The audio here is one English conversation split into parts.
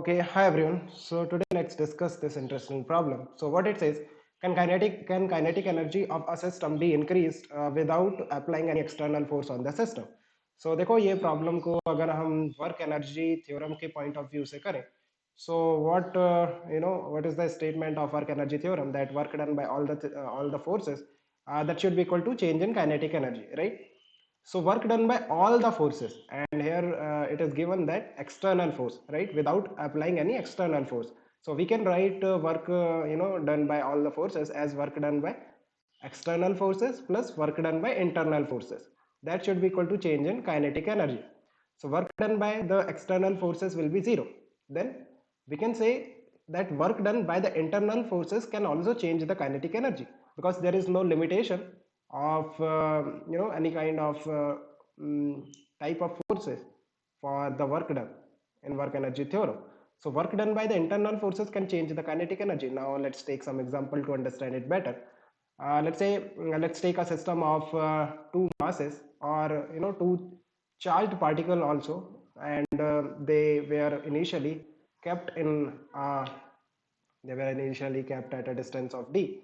Okay, hi everyone. So today let's discuss this interesting problem. So what it says, can kinetic energy of a system be increased without applying any external force on the system? So देखो ये problem को अगर हम work energy theorem के point of view से करें, so what is the statement of work energy theorem, that work done by all the forces that should be equal to change in kinetic energy, right? So work done by all the forces, and here it is given that external force, right, without applying any external force. So we can write work done by all the forces as work done by external forces plus work done by internal forces. That should be equal to change in kinetic energy. So work done by the external forces will be zero. Then we can say that work done by the internal forces can also change the kinetic energy, because there is no limitation of any kind of type of forces for the work done in work energy theorem. So work done by the internal forces can change the kinetic energy. Now let's take some example to understand it better. Let's take a system of two masses, or two charged particle also, and kept in uh, they were initially kept at a distance of d.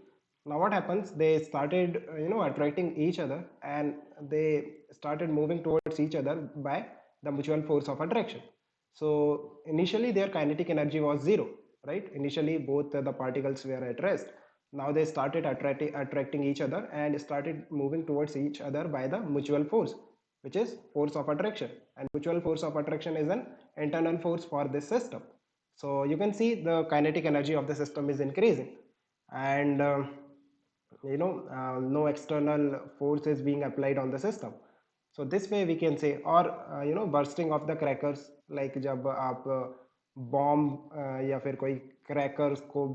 Now what happens, they started attracting each other, and they started moving towards each other by the mutual force of attraction. So initially their kinetic energy was zero, right? Initially both the particles were at rest. Now they started attracting each other and started moving towards each other by the mutual force, which is force of attraction, and mutual force of attraction is an internal force for this system. So you can see the kinetic energy of the system is increasing, and no external force is being applied on the system. So this way we can say, or bursting of the crackers, like जब आप bomb या फिर कोई crackers को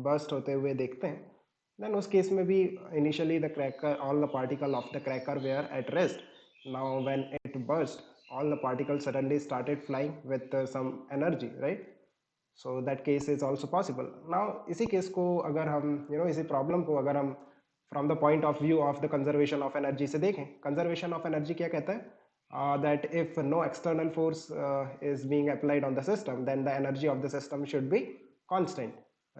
bast होते हुए देखते हैं, then उस केस में भी initially the cracker, all the particle of the cracker were at rest. Now when it burst, all the particles suddenly started flying with some energy, right? So that case is also possible. Now इसी case को अगर हम इसी problem को अगर हम from the point of view of the conservation of energy से देखें, conservation of energy क्या कहता है, that if no external force is being applied on the system, then the energy of the system should be constant,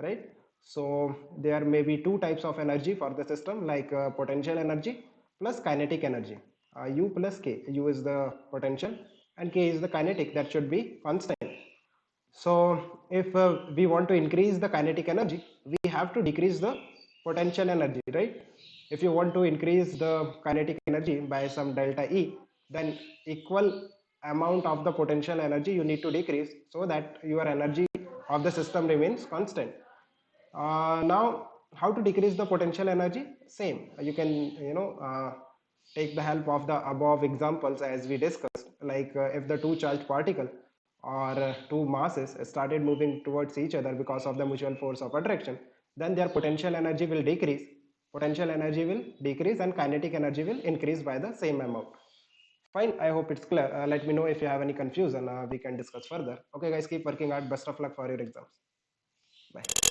right? So there may be two types of energy for the system, like potential energy plus kinetic energy. U plus K. U is the potential and K is the kinetic, that should be constant. So if we want to increase the kinetic energy, we have to decrease the potential energy, right? If you want to increase the kinetic energy by some delta E, then equal amount of the potential energy you need to decrease, so that your energy of the system remains constant. Now how to decrease the potential energy? Same, you can take the help of the above examples as we discussed, like if the two charged particle or two masses started moving towards each other because of the mutual force of attraction, then their potential energy will decrease, and kinetic energy will increase by the same amount. Fine, I hope it's clear. Let me know if you have any confusion. We can discuss further. Okay guys, keep working hard. Best of luck for your exams. Bye.